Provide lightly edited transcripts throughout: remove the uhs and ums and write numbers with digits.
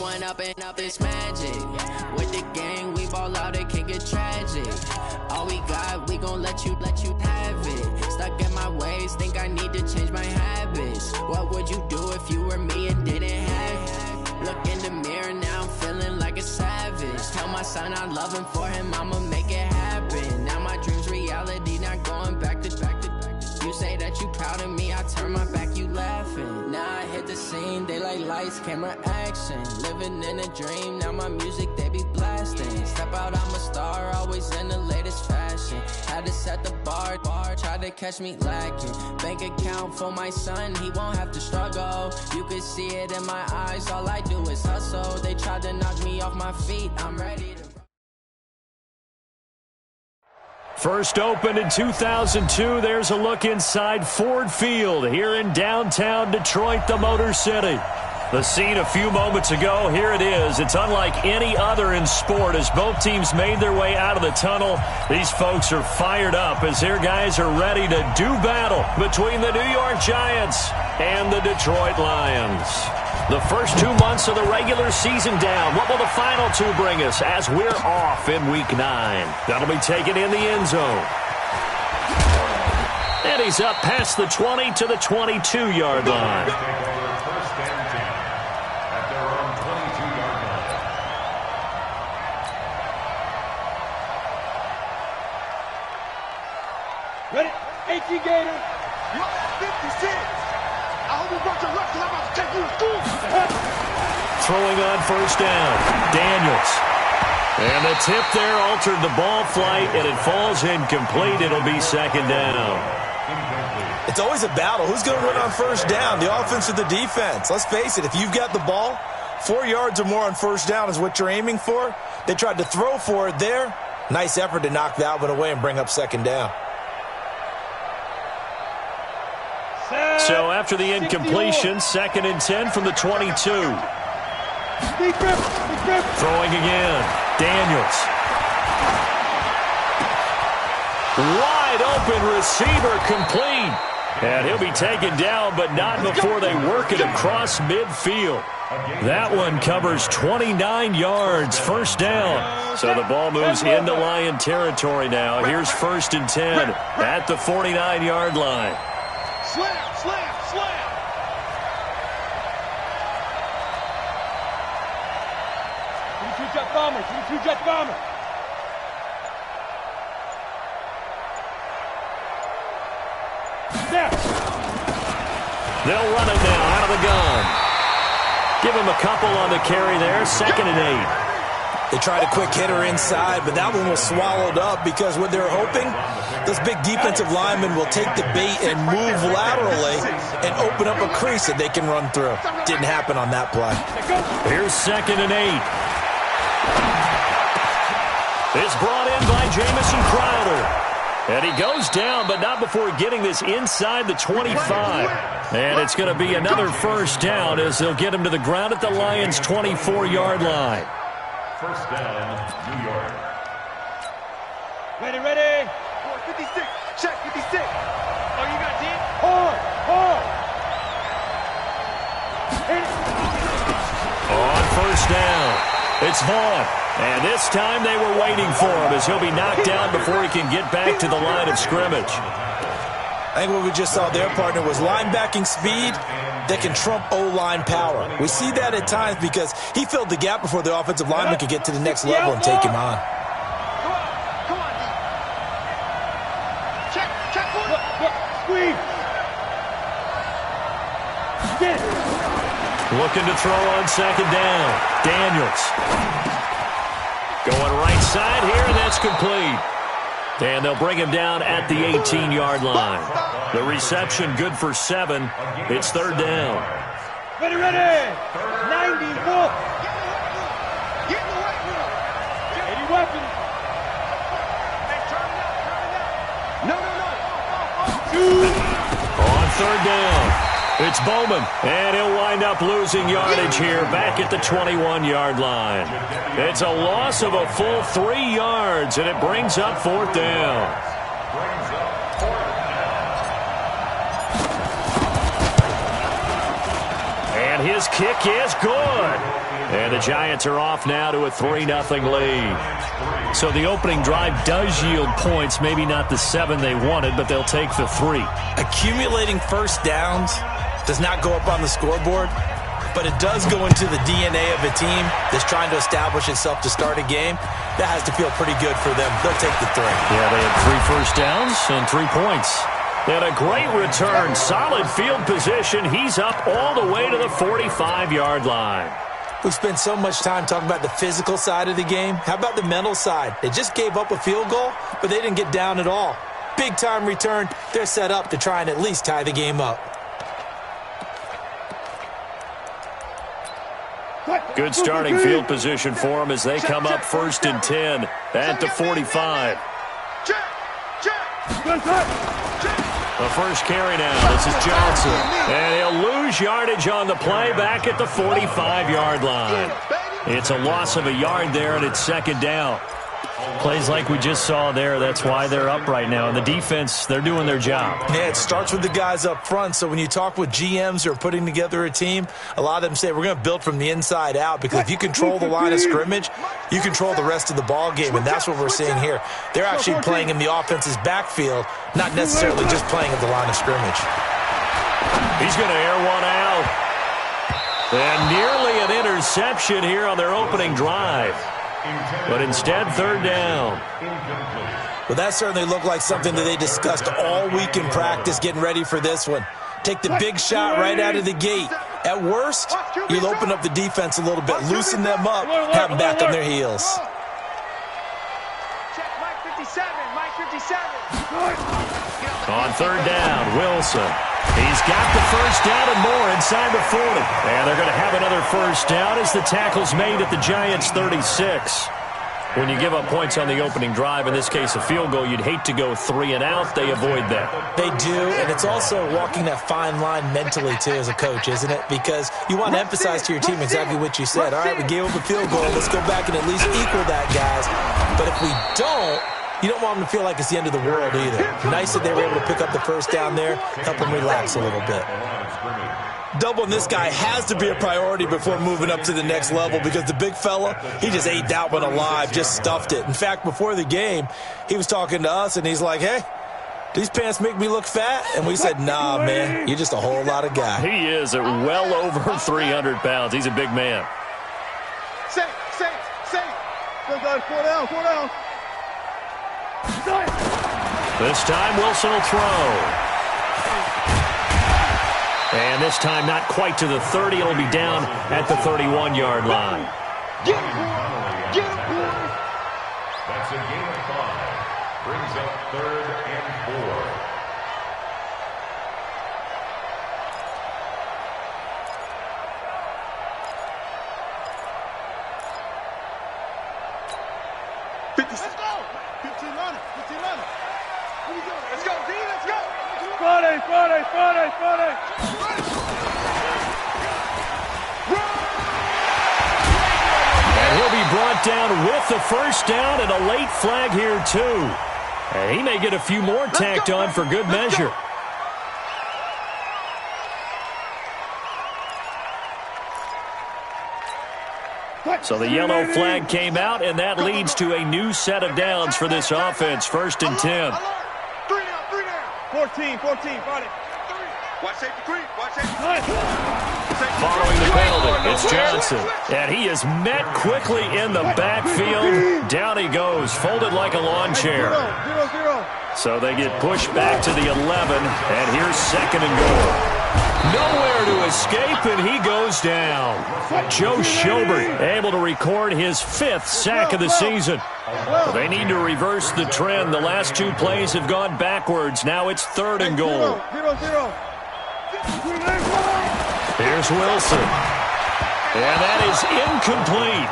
one up and up, it's magic. With the gang, we ball out, it can get tragic. All we got, we gon' let you have it. Stuck in my ways, think I need to change my habits. What would you do if you were me and didn't have it? Look in the mirror, now I'm feeling like a savage. Tell my son I love him, for him I'ma make it happen. Now my dream's reality, not going back to. You say that you proud of me, I turn my back, you laughing. Now I hit the scene, they like lights, camera, action. Living in a dream, now my music, they be blasting. Step out, I'm a star, always in the latest fashion. Had to set the bar, try to catch me lacking. Bank account for my son, he won't have to struggle. You can see it in my eyes, all I do is hustle. They tried to knock me off my feet, I'm ready to. First opened in 2002, there's a look inside Ford Field here in downtown Detroit, the Motor City. The scene a few moments ago, here it is. It's unlike any other in sport as both teams made their way out of the tunnel. These folks are fired up as their guys are ready to do battle between the New York Giants and the Detroit Lions. The first 2 months of the regular season down. What will the final two bring us as we're off in Week 9? That'll be taken in the end zone. And he's up past the 20 to the 22-yard line. Ready? 18 Gator. You're 56. I hope you brought your left, because I'm about to take you to school. Throwing on first down, Daniels. And the tip there altered the ball flight, and it falls incomplete. It'll be second down. It's always a battle. Who's going to win on first down, the offense or the defense? Let's face it, if you've got the ball, 4 yards or more on first down is what you're aiming for. They tried to throw for it there. Nice effort to knock that one away and bring up second down. So after the incompletion, 2nd and 10 from the 22. Throwing again. Daniels. Wide open receiver complete. And he'll be taken down, but not before they work it across midfield. That one covers 29 yards, first down. So the ball moves into Lion territory now. Here's 1st and 10 at the 49-yard line. Slam, slam, slam. Jet bomber, 22 jet bomber. Snap. They'll run it now out of the gun. Give him a couple on the carry there, 2nd and 8. They tried a quick hitter inside, but that one was swallowed up because what they're hoping, those big defensive linemen will take the bait and move laterally and open up a crease that they can run through. Didn't happen on that play. Here's 2nd and 8. It's brought in by Jamison Crowder. And he goes down, but not before getting this inside the 25. And it's going to be another first down as they'll get him to the ground at the Lions' 24-yard line. First down, New York. Ready, ready. 56. Check 56. Oh, you got deep? Hard, hard. On first down, it's Vaughn. And this time they were waiting for him as he'll be knocked down before he can get back to the line of scrimmage. I think what we just saw there, partner, was linebacking speed that can trump O-line power. We see that at times because he filled the gap before the offensive lineman could get to the next level and take him on. Come on, check, squeeze. Get it. Looking to throw on 2nd down. Daniels. Going right side here, and that's complete. And they'll bring him down at the 18-yard line. The reception good for 7. It's 3rd down. Ready, ready. 90, look. Get in the way. 80 weapons. No. On 3rd down. It's Bowman, and he'll wind up losing yardage here back at the 21-yard line. It's a loss of a full 3 yards, and it brings up 4th down. And his kick is good. And the Giants are off now to a 3-0 lead. So the opening drive does yield points, maybe not the 7 they wanted, but they'll take the 3. Accumulating first downs does not go up on the scoreboard, but it does go into the DNA of a team that's trying to establish itself to start a game. That has to feel pretty good for them. They'll take the 3. Yeah, they had 3 first downs and 3 points. And a great return, solid field position. He's up all the way to the 45-yard line. We spent so much time talking about the physical side of the game. How about the mental side? They just gave up a field goal, but they didn't get down at all. Big-time return. They're set up to try and at least tie the game up. Good starting field position for them as they come up 1st and 10 at the 45. The first carry now. This is Johnson. And he'll lose yardage on the play back at the 45-yard line. It's a loss of a yard there, and it's 2nd down. Plays like we just saw there, that's why they're up right now. And the defense, they're doing their job. Yeah, it starts with the guys up front. So when you talk with GMs who are putting together a team, a lot of them say we're going to build from the inside out, because if you control the line of scrimmage, you control the rest of the ball game, and that's what we're seeing here. They're actually playing in the offense's backfield, not necessarily just playing at the line of scrimmage. He's going to air one out. And nearly an interception here on their opening drive. But instead, 3rd down. Well, that certainly looked like something that they discussed all week in practice getting ready for this one. Take the big shot right out of the gate. At worst, you'll open up the defense a little bit, loosen them up, have them back on their heels. Check Mike 57, Mike 57. On 3rd down, Wilson. He's got the first down and more inside the 40. And they're going to have another first down as the tackle's made at the Giants' 36. When you give up points on the opening drive, in this case a field goal, you'd hate to go 3 and out. They avoid that. They do, and it's also walking that fine line mentally, too, as a coach, isn't it? Because you want to emphasize to your team exactly what you said. All right, we gave up a field goal. Let's go back and at least equal that, guys. But if we don't, you don't want them to feel like it's the end of the world either. Nice that they were able to pick up the first down there, help them relax a little bit. Doubling this guy has to be a priority before moving up to the next level, because the big fella, he just ate that one alive, just stuffed it. In fact, before the game, he was talking to us, and he's like, hey, these pants make me look fat? And we said, nah, man, you're just a whole lot of guy. He is at well over 300 pounds. He's a big man. Safe. Go, guys, 4 down. This time, Wilson will throw. And this time, not quite to the 30. It'll be down at the 31-yard line. Get him, boy. That's a gain of 5. Brings up 3rd and 4. Let's go. 15 running. Let's go, D. Let's go. Friday. And he'll be brought down with the first down and a late flag here, too. And he may get a few more tacked on for good measure. So the yellow flag came out, and that leads to a new set of downs for this offense. 1st and 10. 3 down. 14, Friday. Watch safety creep. Following the penalty, it's Johnson. And he is met quickly in the backfield. Down he goes, folded like a lawn chair. 0. So they get pushed back to the 11, and here's 2nd and goal. Nowhere to escape, and he goes down. Joe Schobert able to record his 5th sack of the season. They need to reverse the trend. The last 2 plays have gone backwards. Now it's 3rd and goal. 0. Here's Wilson. And that is incomplete.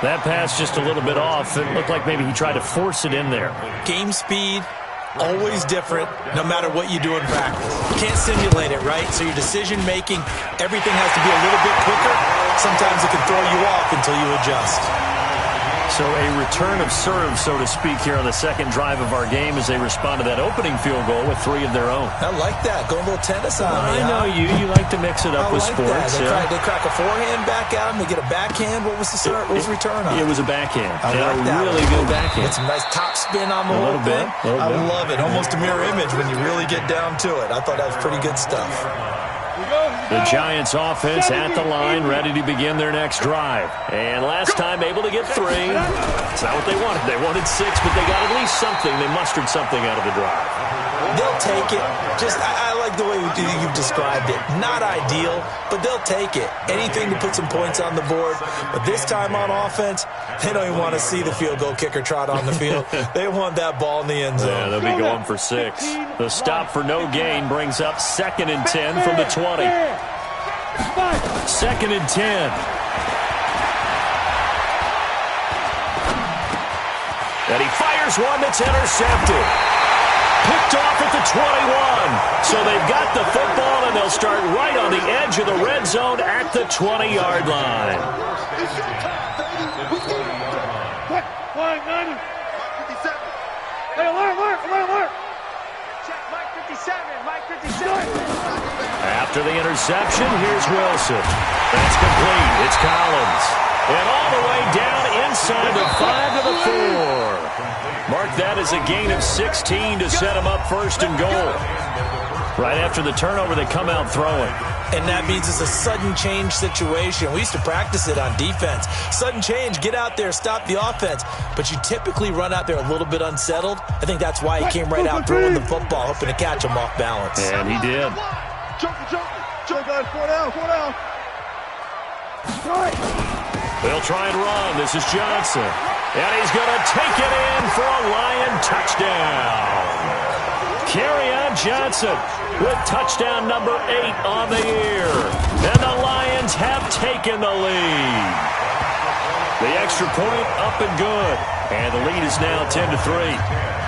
That pass just a little bit off. It looked like maybe he tried to force it in there. Game speed, always different, no matter what you do in practice. You can't simulate it, right? So your decision-making, everything has to be a little bit quicker. Sometimes it can throw you off until you adjust. So a return of serve, so to speak, here on the second drive of our game as they respond to that opening field goal with 3 of their own. I like that. Going a little tennis on me. I know you. You like to mix it up with sports. They crack a forehand back at him. They get a backhand. What was the serve? What was the return on? It was a backhand. I like that. Really good backhand. Get some nice top spin on the whole thing. I love it. Almost a mirror image when you really get down to it. I thought that was pretty good stuff. The Giants offense at the line, ready to begin their next drive. And last time able to get 3. It's not what they wanted. They wanted 6, but they got at least something. They mustered something out of the drive. They'll take it. I like the way you've described it. Not ideal, but they'll take it. Anything to put some points on the board. But this time on offense, they don't even want to see the field goal kicker trot on the field. They want that ball in the end zone. Yeah, they'll be going for 6. The stop for no gain brings up 2nd and 10 from the 20. 2nd and 10. And he fires one that's intercepted. Picked off at the 21. So they've got the football, and they'll start right on the edge of the red zone at the 20-yard line. It's your time, baby. What? Flying 90. 57. Hey, alert. Check, Mike 57. After the interception, here's Wilson. That's complete. It's Collins. And all the way down inside the 5 to the 4. Mark that as a gain of 16 to set him up 1st and goal. Right after the turnover, they come out throwing. And that means it's a sudden change situation. We used to practice it on defense. Sudden change, get out there, stop the offense. But you typically run out there a little bit unsettled. I think that's why he came right out throwing the football, hoping to catch him off balance. And he did. Jump, guys. 4 down. They'll try and run. This is Johnson. And he's going to take it in for a Lion touchdown. Kerryon Johnson with touchdown number 8 on the year. And the Lions have taken the lead. The extra point up and good. And the lead is now 10-3.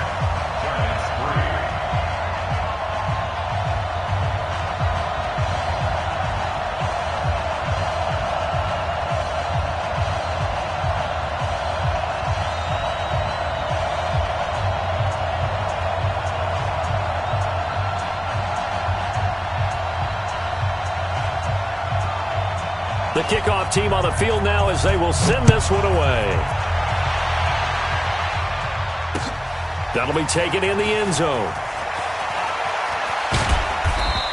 The kickoff team on the field now as they will send this one away. That'll be taken in the end zone.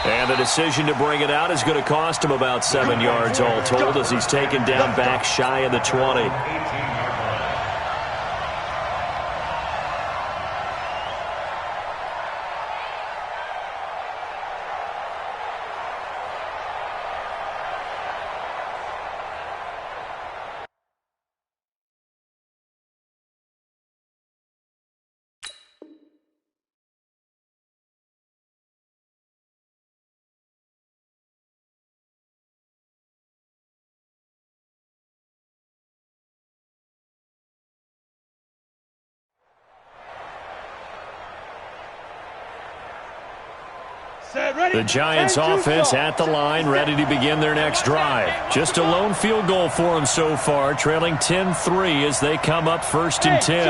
And the decision to bring it out is going to cost him about 7 yards all told as he's taken down back shy of the 20. The Giants offense at the line, ready to begin their next drive. Just a lone field goal for them so far, trailing 10-3 as they come up 1st and 10.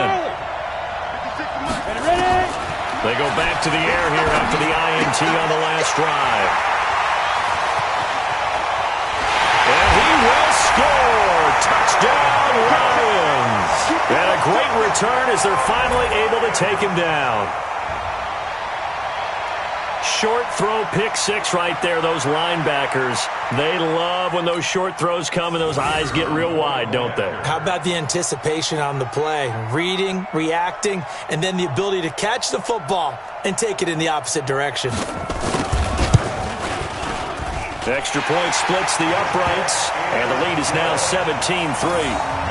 They go back to the air here after the INT on the last drive. And he will score! Touchdown, Lions! And a great return as they're finally able to take him down. Short throw, pick 6 right there. Those linebackers, they love when those short throws come and those eyes get real wide, don't they? How about the anticipation on the play? Reading, reacting, and then the ability to catch the football and take it in the opposite direction. The extra point splits the uprights, and the lead is now 17-3.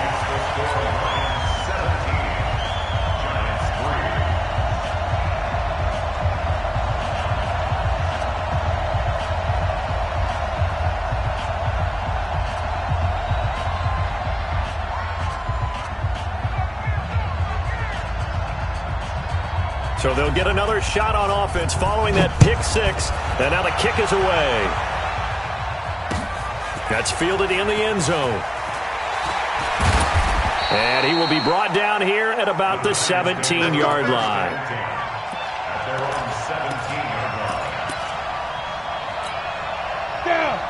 So they'll get another shot on offense following that pick 6. And now the kick is away. That's fielded in the end zone. And he will be brought down here at about the 17-yard line. At their own 17-yard line.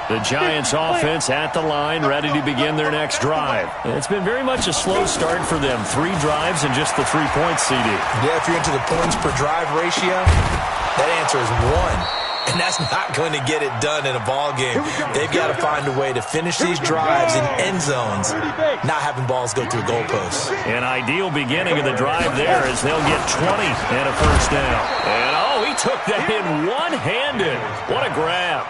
The Giants offense at the line, ready to begin their next drive. It's been very much a slow start for them. 3 drives and just the 3 points, CD. Yeah, if you're into the points per drive ratio, that answer is 1. And that's not going to get it done in a ball game. They've got to find a way to finish these drives in end zones, not having balls go through goalposts. An ideal beginning of the drive there as they'll get 20 and a first down. And, he took that in one-handed. What a grab.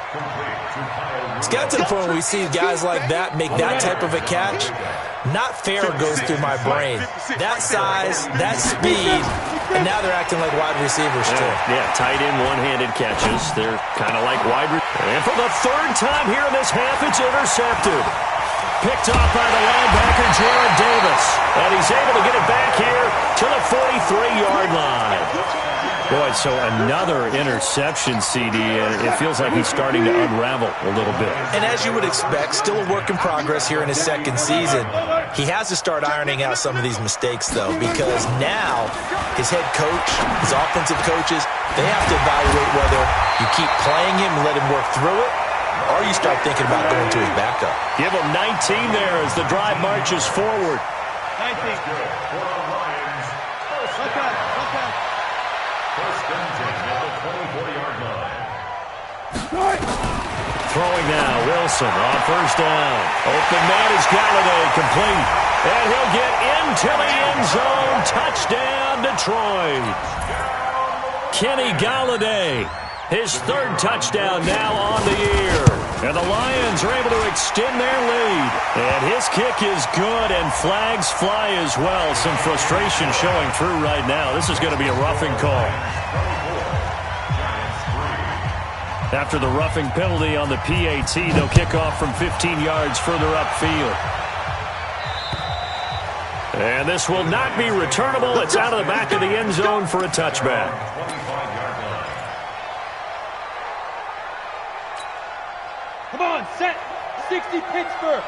It's got to the point where we see guys like that make that type of a catch. Not fair goes through my brain. That size, that speed, and now they're acting like wide receivers too. Yeah, tight end one-handed catches. They're kind of like wide receivers. And for the 3rd time here in this half, it's intercepted. Picked off by the linebacker, Jared Davis. And he's able to get it back here to the 43-yard line. Boy, so another interception, CD, and it feels like he's starting to unravel a little bit. And as you would expect, still a work in progress here in his 2nd season. He has to start ironing out some of these mistakes, though, because now his head coach, his offensive coaches, they have to evaluate whether you keep playing him and let him work through it, or you start thinking about going to his backup. Give him 19 there as the drive marches forward. 19. For the Lions. First and 10 at the 24-yard line. Throwing now, Wilson on first down. Open man is Galladay, complete. And he'll get into the end zone. Touchdown, Detroit. Kenny Galladay, his 3rd touchdown now on the year. And the Lions are able to extend their lead. And his kick is good, and flags fly as well. Some frustration showing through right now. This is going to be a roughing call. After the roughing penalty on the PAT, they'll kick off from 15 yards further upfield. And this will not be returnable. It's out of the back of the end zone for a touchback. Come on, set. 60 Pittsburgh.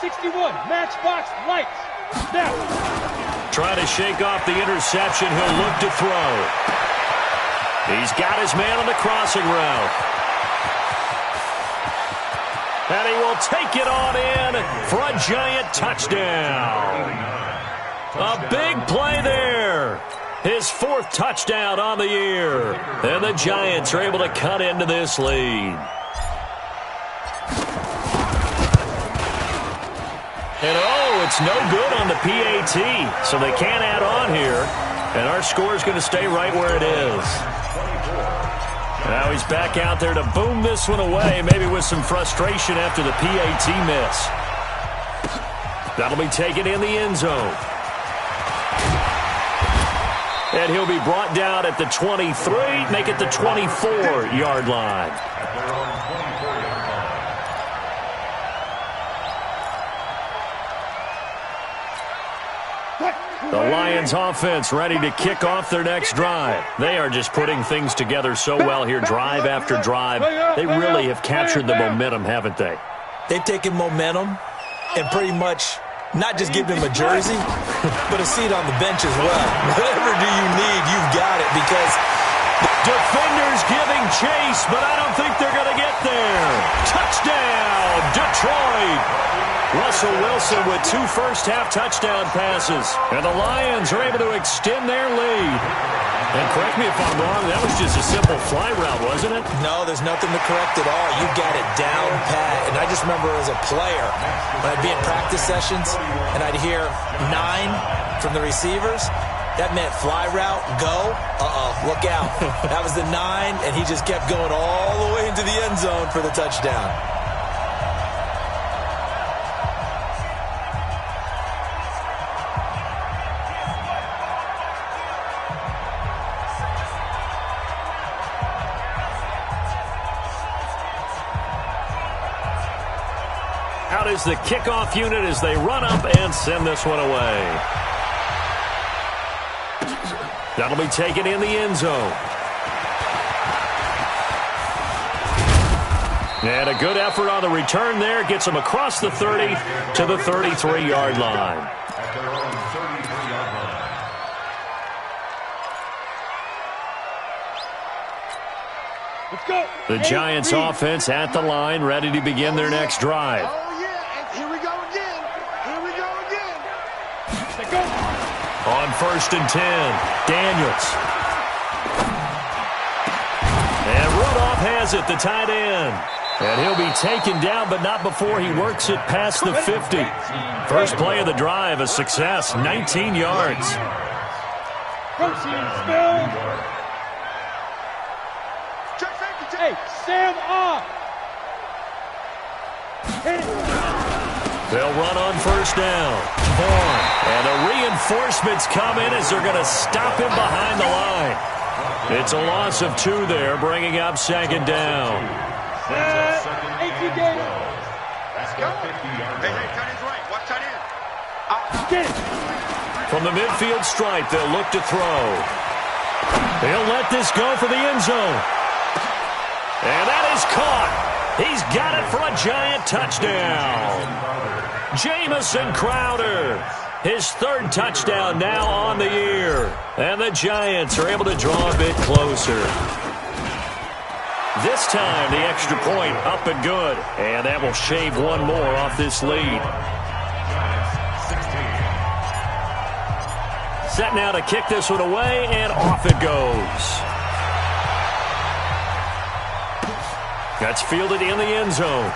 61 Matchbox Lights. Now. Trying to shake off the interception. He'll look to throw. He's got his man on the crossing route. And he will take it on in for a Giant touchdown. A big play there. His 4th touchdown on the year. And the Giants are able to cut into this lead. And it's no good on the PAT, so they can't add on here. And our score is going to stay right where it is. Now he's back out there to boom this one away, maybe with some frustration after the PAT miss. That'll be taken in the end zone. And he'll be brought down at the 23, make it the 24-yard line. At their own 24-yard line. The Lions offense ready to kick off their next drive. They are just putting things together so well here, drive after drive. They really have captured the momentum, haven't they? They've taken momentum and pretty much not just given him a jersey, but a seat on the bench as well. Whatever do you need, you've got it, because defenders giving chase, but I don't think they're going to get there. Touchdown, Detroit. Russell Wilson with 2 first-half touchdown passes. And the Lions are able to extend their lead. And correct me if I'm wrong, that was just a simple fly route, wasn't it? No, there's nothing to correct at all. You got it down pat. And I just remember as a player, when I'd be in practice sessions and I'd hear 9 from the receivers, that meant fly route, go, look out. That was the 9, and he just kept going all the way into the end zone for the touchdown. Out is the kickoff unit as they run up and send this one away. That'll be taken in the end zone. And a good effort on the return there. Gets them across the 30 to the 33-yard line. At their own 33-yard line. Let's go. The Giants offense at the line, ready to begin their next drive. Oh, yeah. And here we go again. Here we go again. Let's go. On 1st and 10, Daniels. And Rudolph has it, the tight end. And he'll be taken down, but not before he works it past the 50. First play of the drive, a success, 19 yards. Hey, Sam off. They'll run on 1st down. Vaughn. And the reinforcements come in as they're going to stop him behind the line. It's a loss of 2 there, bringing up 2nd down. 18 Gator. That's the 50-yard line. Hey, tight end's right. Watch tight end. Get it. From the midfield stripe, they'll look to throw. They'll let this go for the end zone. And that is caught. He's got it for a Giant touchdown. Jamison Crowder. His 3rd touchdown now on the year. And the Giants are able to draw a bit closer. This time, the extra point up and good. And that will shave 1 more off this lead. Set now to kick this one away, and off it goes. That's fielded in the end zone.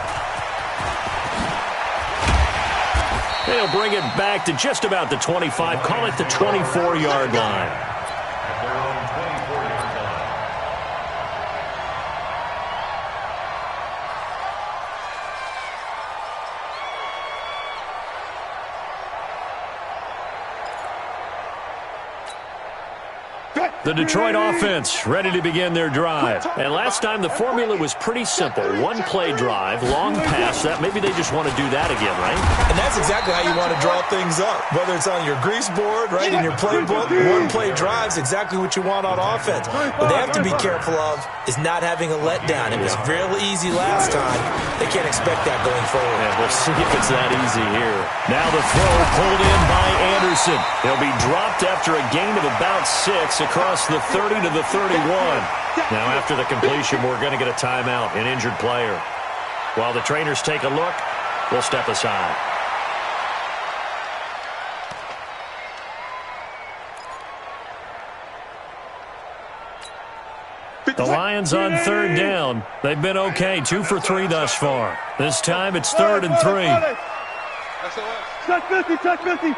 They'll bring it back to just about the 25. Call it the 24-yard line. At their own 24-yard line. The Detroit offense ready to begin their drive. And last time the formula was pretty simple. 1-play drive, long pass. That maybe they just want to do that again, right? And that's exactly how you want to draw things up. Whether it's on your grease board, right, in your playbook, 1-play drive's exactly what you want on offense. What they have to be careful of is not having a letdown. It was real easy last time. They can't expect that going forward. Yeah, we'll see if it's that easy here. Now the throw pulled in by Anderson. He'll be dropped after a gain of about 6 across the 30 to the 31. Now after the completion, we're going to get a timeout, an injured player. While the trainers take a look, we'll step aside. The Lions on 3rd down. They've been okay, 2 for 3 thus far. This time it's 3rd and 3. Touch 50, touch 50.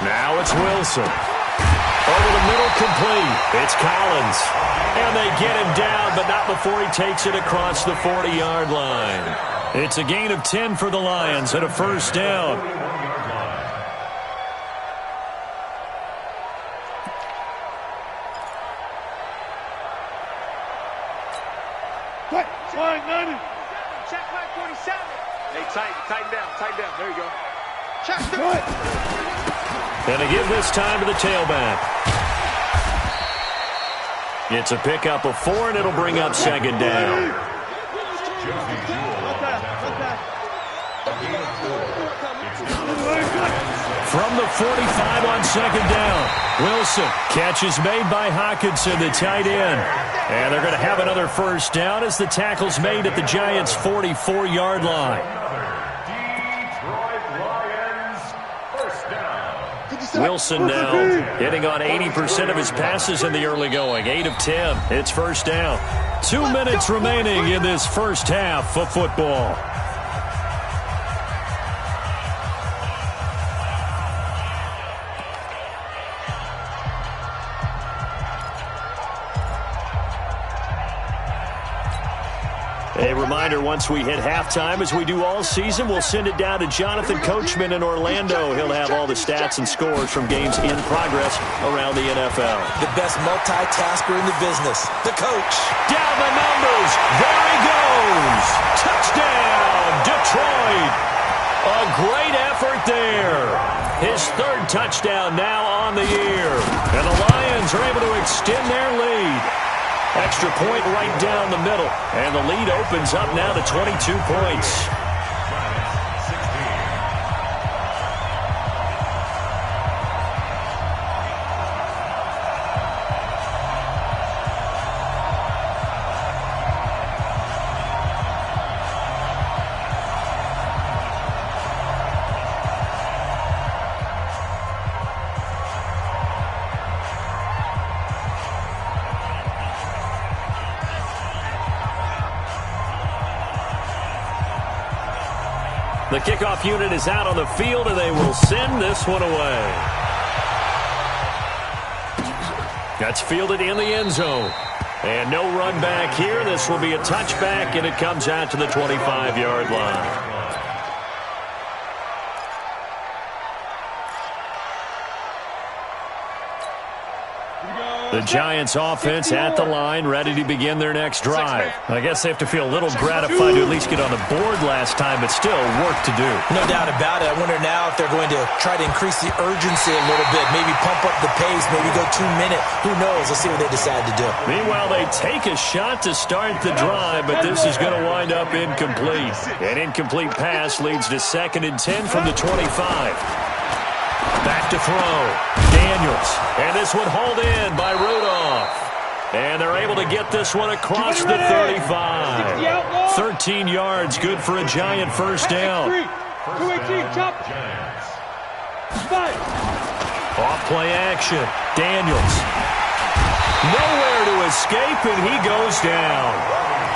Now it's Wilson. Over the middle, complete. It's Collins. And they get him down, but not before he takes it across the 40-yard line. It's a gain of 10 for the Lions and a 1st down. Flying 90. Check flag 47. Hey, tighten down. There you go. Check it. And to give this time to the tailback. It's a pickup of 4, and it'll bring up 2nd down. From the 45 on 2nd down. Wilson. Catch is made by Hawkinson, the tight end. And they're going to have another 1st down as the tackle's made at the Giants' 44-yard line. Wilson now hitting on 80% of his passes in the early going. 8 of 10. It's 1st down. 2 minutes remaining in this first half of football. A reminder, once we hit halftime, as we do all season, we'll send it down to Jonathan Coachman in Orlando. He'll have all the stats and scores from games in progress around the NFL. The best multitasker in the business, the coach. Down the numbers. There he goes. Touchdown, Detroit. A great effort there. His third touchdown now on the year. And the Lions are able to extend their lead. Extra point right down the middle. And the lead opens up now to 22 points. The kickoff unit is out on the field, and they will send this one away. That's fielded in the end zone. And no run back here. This will be a touchback, and it comes out to the 25-yard line. The Giants offense at the line, ready to begin their next drive. I guess they have to feel a little gratified to at least get on the board last time, but still work to do. No doubt about it. I wonder now if they're going to try to increase the urgency a little bit, maybe pump up the pace, maybe go 2 minutes. Who knows? Let's see what they decide to do. Meanwhile, they take a shot to start the drive, but this is going to wind up incomplete. An incomplete pass leads to 2nd and 10 from the 25. Back to throw. Daniels. And this one hauled in by Rudolph. And they're able to get this one across the 35. 13 yards, good for a Giant first down. Off play action. Daniels. Nowhere to escape, and he goes down.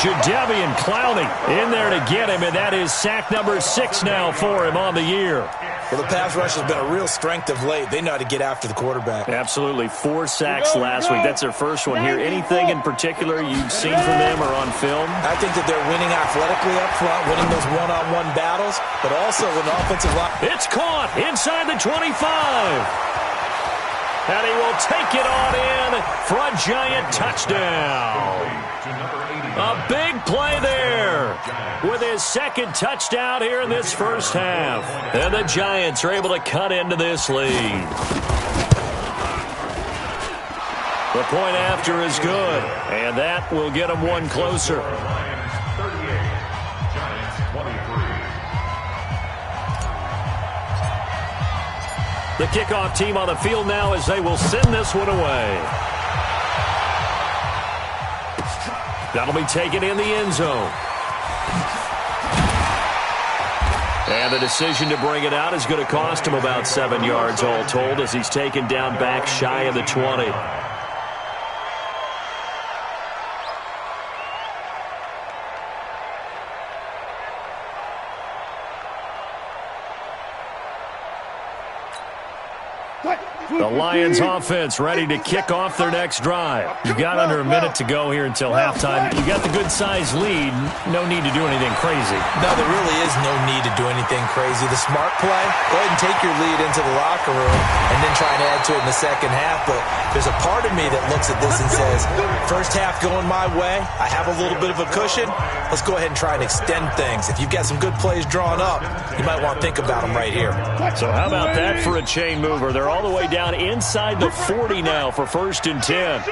Jadeveon Clowney in there to get him, and that is sack number 6 now for him on the year. Well, the pass rush has been a real strength of late. They know how to get after the quarterback. Absolutely. 4 sacks last week. That's their first one here. Anything in particular you've seen from them or on film? I think that they're winning athletically up front, winning those one-on-one battles, but also with an offensive line. It's caught inside the 25. And he will take it on in for a Giant touchdown. A big play there with his 2nd touchdown here in this first half. And the Giants are able to cut into this lead. The point after is good, and that will get them one closer. The kickoff team on the field now as they will send this one away. That'll be taken in the end zone. And the decision to bring it out is going to cost him about 7 yards all told as he's taken down back shy of the 20. The Lions offense ready to kick off their next drive. You've got under a minute to go here until halftime. You got the good-sized lead. No need to do anything crazy. No, there really is no need to do anything crazy. The smart play, go ahead and take your lead into the locker room and then try and add to it in the second half. But there's a part of me that looks at this and says, first half going my way, I have a little bit of a cushion. Let's go ahead and try and extend things. If you've got some good plays drawn up, you might want to think about them right here. So how about that for a chain mover? They're all the way down inside the 40 now for 1st and 10.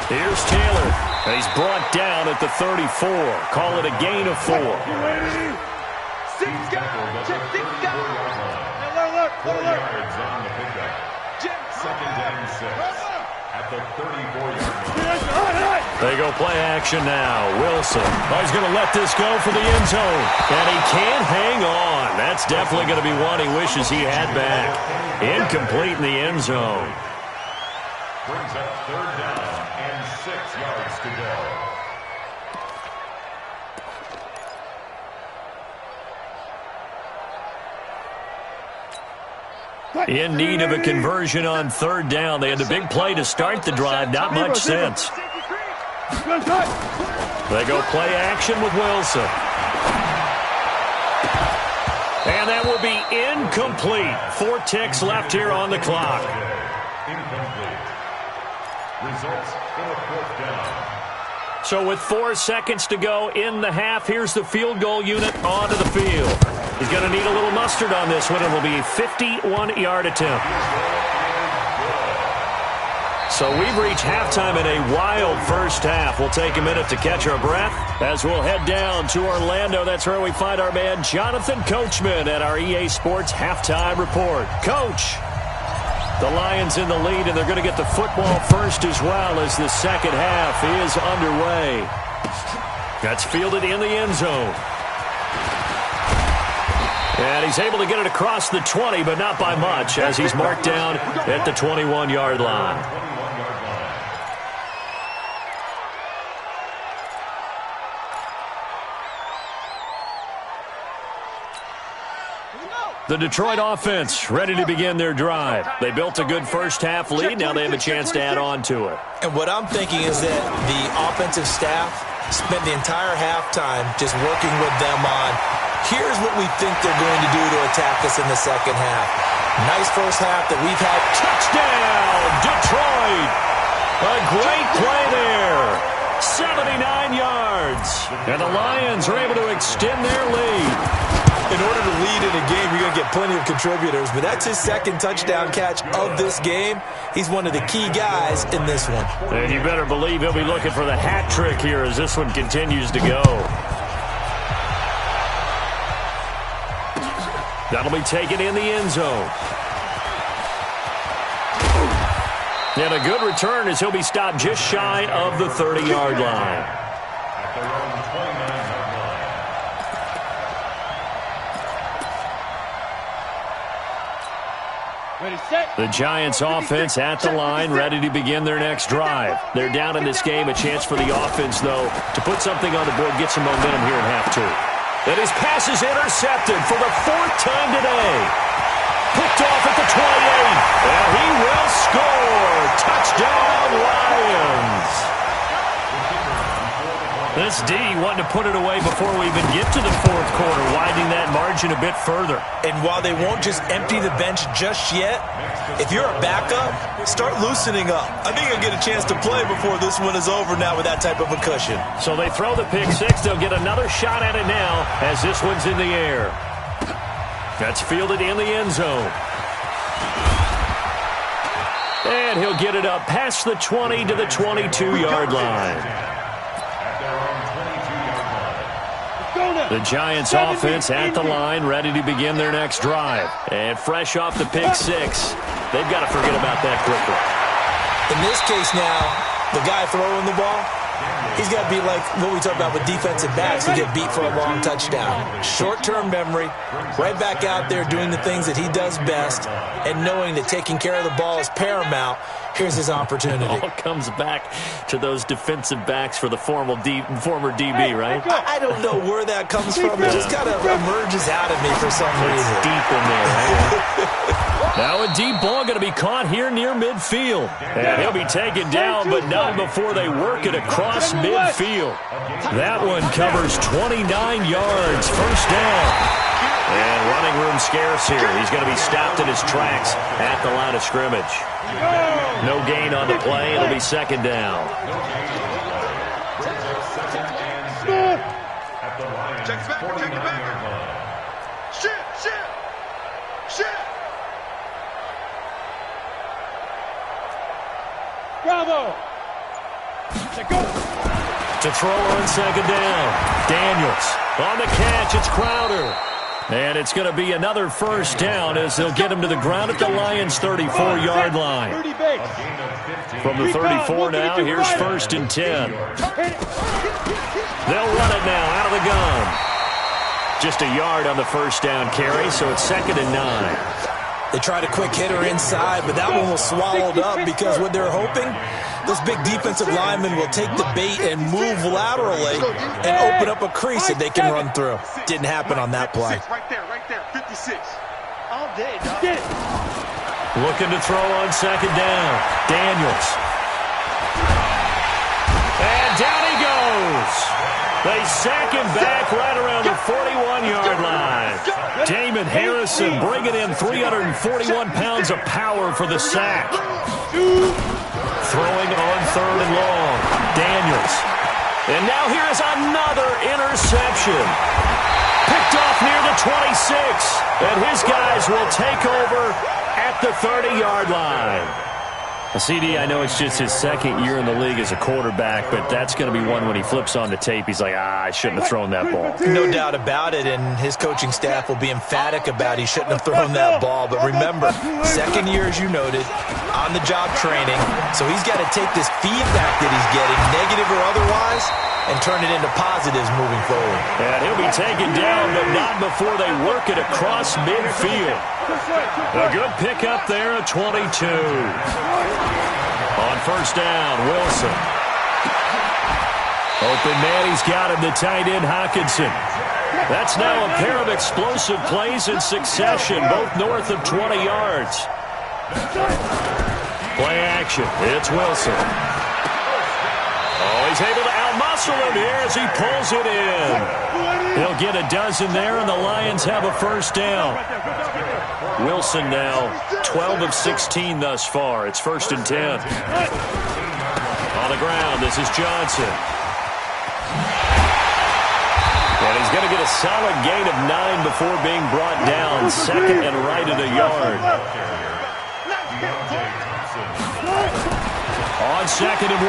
Here's Taylor, and he's brought down at the 34. Call it a gain of 4. 6 guys. Check 6 guys. Look. 4 yards on the pickup. 2nd and 6 at the 34-yard line. They go play action now. Wilson. Oh, he's going to let this go for the end zone. And he can't hang on. That's definitely going to be one he wishes he had back. Incomplete in the end zone. Brings up 3rd down and 6 yards to go. In need of a conversion on 3rd down. They had a big play to start the drive. Not much sense. They go play action with Wilson. And that will be incomplete. 4 ticks left here on the clock. Incomplete. Results in a 4th down. So with 4 seconds to go in the half, here's the field goal unit onto the field. He's going to need a little mustard on this one. It will be a 51-yard attempt. So we've reached halftime in a wild first half. We'll take a minute to catch our breath as we'll head down to Orlando. That's where we find our man Jonathan Coachman at our EA Sports Halftime Report. Coach, the Lions in the lead, and they're going to get the football first as well as the second half is underway. That's fielded in the end zone. And he's able to get it across the 20, but not by much, as he's marked down at the 21-yard line. The Detroit offense ready to begin their drive. They built a good first-half lead. Now they have a chance to add on to it. And what I'm thinking is that the offensive staff spent the entire halftime just working with them on, here's what we think they're going to do to attack us in the second half. Nice first half that we've had. Touchdown, Detroit! A great play there. 79 yards. And the Lions are able to extend their lead. In order to lead in a game, you're going to get plenty of contributors, but that's his second touchdown catch of this game. He's one of the key guys in this one. And you better believe he'll be looking for the hat trick here as this one continues to go. That'll be taken in the end zone. And a good return as he'll be stopped just shy of the 30-yard line. The Giants offense at the line, ready to begin their next drive. They're down in this game. A chance for the offense, though, to put something on the board, get some momentum here in half two. And his pass is intercepted for the 4th time today. Picked off at the 28. And he will score. Touchdown, Lions. This D wanting to put it away before we even get to the 4th quarter, widening that margin a bit further. And while they won't just empty the bench just yet, if you're a backup, start loosening up. I think you'll get a chance to play before this one is over now with that type of a cushion. So they throw the pick six. They'll get another shot at it now as this one's in the air. That's fielded in the end zone. And he'll get it up past the 20 to the 22-yard line. The Giants offense at the line, ready to begin their next drive. And fresh off the pick six, they've got to forget about that quickly. In this case now, the guy throwing the ball, he's got to be like what we talk about with defensive backs who get beat for a long touchdown. Short-term memory, right back out there doing the things that he does best, and knowing that taking care of the ball is paramount. Here's his opportunity. It all comes back to those defensive backs for the former DB, right? I don't know where that comes from. It just kind of emerges out of me for some reason. It's deep in there, right? Now a deep ball going to be caught here near midfield. And he'll be taken down, but not before they work it across midfield. That one covers 29 yards, first down. And running room scarce here. He's going to be stopped in his tracks at the line of scrimmage. No gain on the play. It'll be second down. Check it back. Shit. Bravo. To throw on second down. Daniels on the catch. It's Crowder. And it's going to be another first down as they'll get him to the ground at the Lions' 34-yard line. From the 34 now, here's 1st and 10. They'll run it now out of the gun. Just a yard on the first down carry, so it's 2nd and 9. They tried a quick hitter inside, but that one was swallowed up because what they're hoping, this big defensive lineman will take the bait and move laterally and open up a crease that they can run through. Didn't happen on that play. Right there, 56. All day, dog. Looking to throw on second down. Daniels. And down he goes. They sack him back right around the 41-yard line. Damon Harrison bringing in 341 pounds of power for the sack. Throwing on 3rd and long. Daniels. And now here is another interception. Picked off near the 26. And his guys will take over at the 30-yard line. CD, I know it's just his second year in the league as a quarterback, but that's going to be one when he flips on the tape. He's like, I shouldn't have thrown that ball. No doubt about it, and his coaching staff will be emphatic about he shouldn't have thrown that ball. But remember, second year, as you noted, on-the-job training, so he's got to take this feedback that he's getting, negative or otherwise, and turn it into positives moving forward. And he'll be taken down, but not before they work it across midfield. A good pickup there at 22. On first down, Wilson. Open man, he's got him, the tight end, Hockenson. That's now a pair of explosive plays in succession, both north of 20 yards. Play action, it's Wilson. Oh, he's able to out-muscle him here as he pulls it in. He'll get a dozen there, and the Lions have a first down. Wilson now 12 of 16 thus far. It's 1st and 10. On the ground, this is Johnson. And he's going to get a solid gain of 9 before being brought down. Second and right at a yard. On 2nd and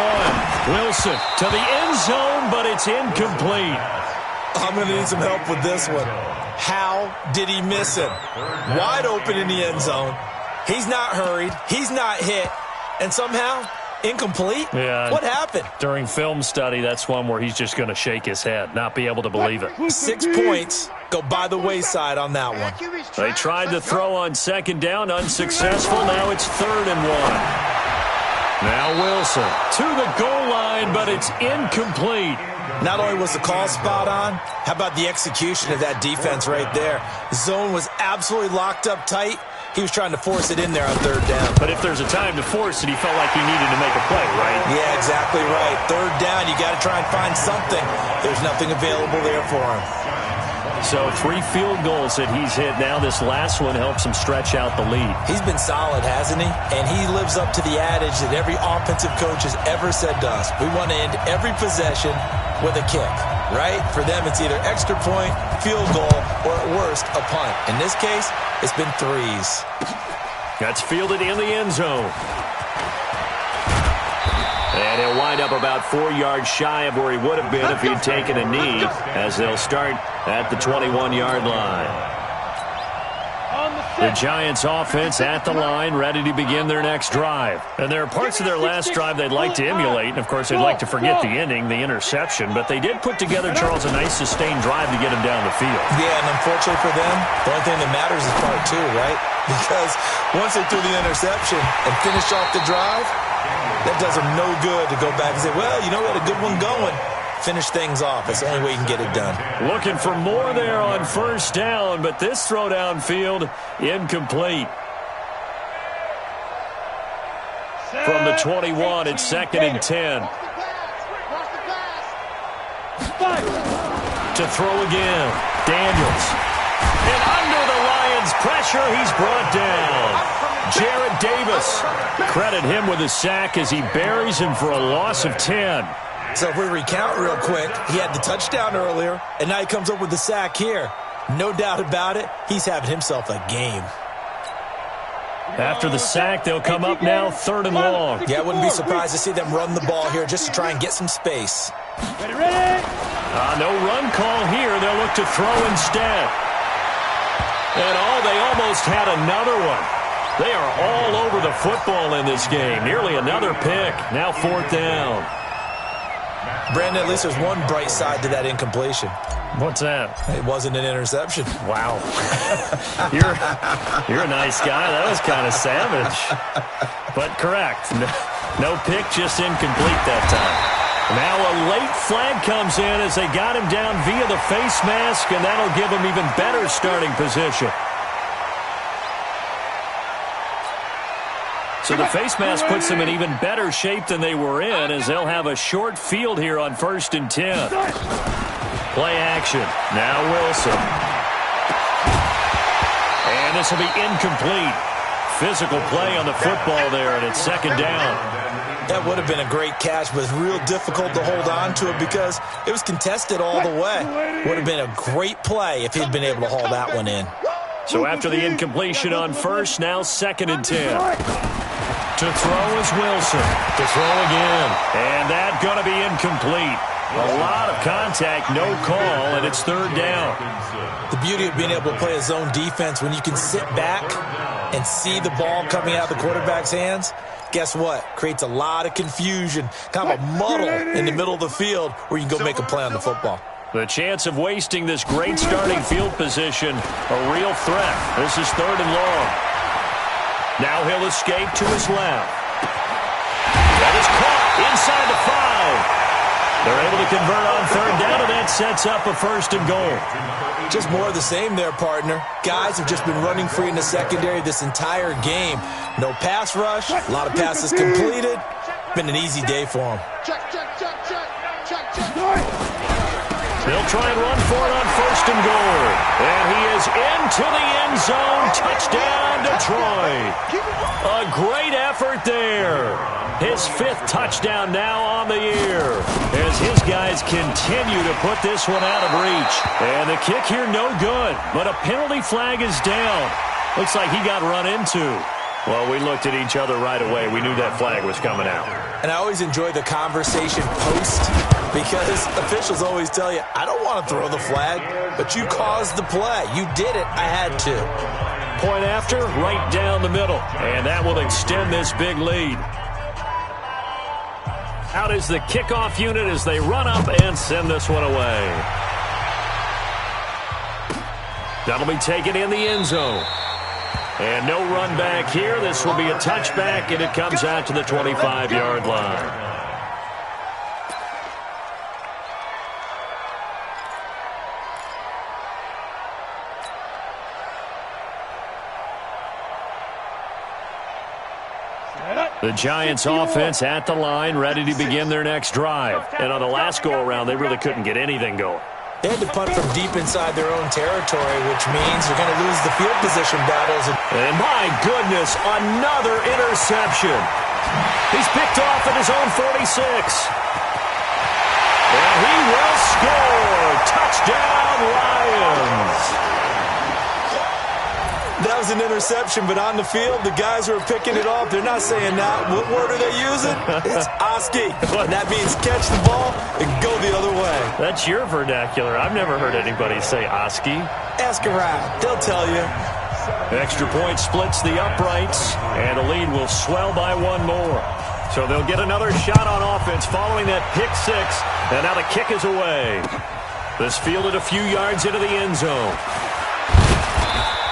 1, Wilson to the end zone, but it's incomplete. I'm going to need some help with this one. How did he miss him? Wide open in the end zone. He's not hurried. He's not hit. And somehow, incomplete? Yeah. What happened? During film study, that's one where he's just going to shake his head, not be able to believe it. 6 points go by the wayside on that one. They tried to throw on 2nd down, unsuccessful. Now it's 3rd and 1. Now Wilson to the goal line, but it's incomplete. Not only was the call spot on, how about the execution of that defense right there? The zone was absolutely locked up tight. He was trying to force it in there on 3rd down. But if there's a time to force it, he felt like he needed to make a play, right? Yeah, exactly right. 3rd down, you got to try and find something. There's nothing available there for him. So 3 field goals that he's hit. Now this last one helps him stretch out the lead. He's been solid, hasn't he? And he lives up to the adage that every offensive coach has ever said to us. We want to end every possession with a kick, right? For them, it's either extra point, field goal, or at worst, a punt. In this case, it's been 3s. That's fielded in the end zone. And he'll wind up about 4 yards shy of where he would have been if he'd taken a knee, as they'll start at the 21-yard line. The Giants offense at the line, ready to begin their next drive. And there are parts of their last drive they'd like to emulate, and of course they'd like to forget the ending, the interception, but they did put together, Charles, a nice sustained drive to get him down the field. Yeah, and unfortunately for them, the only thing that matters is part 2, right? Because once they threw the interception and finished off the drive, that does them no good to go back and say, well, you know, we had a good one going. Finish things off. That's the only way you can get it done. Looking for more there on 1st down, but this throw downfield, incomplete. From the 21, it's 2nd and 10. To throw again, Daniels. And under the Lions' pressure, he's brought down. Jarrett Davis. Credit him with a sack as he buries him for a loss of 10. So if we recount real quick, he had the touchdown earlier, and now he comes up with the sack here. No doubt about it, he's having himself a game. After the sack, they'll come up now 3rd and long. Yeah, I wouldn't be surprised to see them run the ball here just to try and get some space. No run call here. They'll look to throw instead. And they almost had another one. They are all over the football in this game. Nearly another pick. Now 4th down. Brandon, at least there's one bright side to that incompletion. What's that? It wasn't an interception. Wow. You're a nice guy. That was kind of savage. But correct. No pick, just incomplete that time. Now a late flag comes in as they got him down via the face mask, and that'll give him even better starting position. So the face mask puts them in even better shape than they were in, as they'll have a short field here on 1st and 10. Play action. Now Wilson. And this will be incomplete. Physical play on the football there, and it's 2nd down. That would have been a great catch, but it's real difficult to hold on to it because it was contested all the way. Would have been a great play if he'd been able to haul that one in. So after the incompletion on first, now 2nd and 10. To throw is Wilson. To throw again. And that going to be incomplete. A lot of contact, no call, and it's 3rd down. The beauty of being able to play a zone defense when you can sit back and see the ball coming out of the quarterback's hands, guess what? Creates a lot of confusion, kind of a muddle in the middle of the field where you can go make a play on the football. The chance of wasting this great starting field position, a real threat. This is 3rd and long. Now he'll escape to his left. That is caught inside the 5. They're able to convert on 3rd down, and that sets up a 1st and goal. Just more of the same there, partner. Guys have just been running free in the secondary this entire game. No pass rush, a lot of passes completed. Been an easy day for them. They'll try and run for it on 1st and goal. And he is into the end zone. Touchdown, Detroit. A great effort there. His 5th touchdown now on the year as his guys continue to put this one out of reach. And the kick here no good, but a penalty flag is down. Looks like he got run into. Well, we looked at each other right away. We knew that flag was coming out. And I always enjoy the conversation post because officials always tell you, I don't want to throw the flag, but you caused the play. You did it. I had to. Point after, right down the middle. And that will extend this big lead. Out is the kickoff unit as they run up and send this one away. That'll be taken in the end zone. And no run back here. This will be a touchback, and it comes out to the 25-yard line. The Giants offense at the line, ready to begin their next drive. And on the last go-around, they really couldn't get anything going. They had to punt from deep inside their own territory, which means they're going to lose the field position battles. And my goodness, another interception. He's picked off at his own 46. And he will score. Touchdown, Lions. That was an interception, but on the field, the guys who are picking it off, they're not saying that. What word are they using? It's Oski. And that means catch the ball and go the other way. That's your vernacular. I've never heard anybody say Oski. Ask around. They'll tell you. Extra point splits the uprights, and the lead will swell by one more. So they'll get another shot on offense following that pick 6, and now the kick is away. This fielded a few yards into the end zone.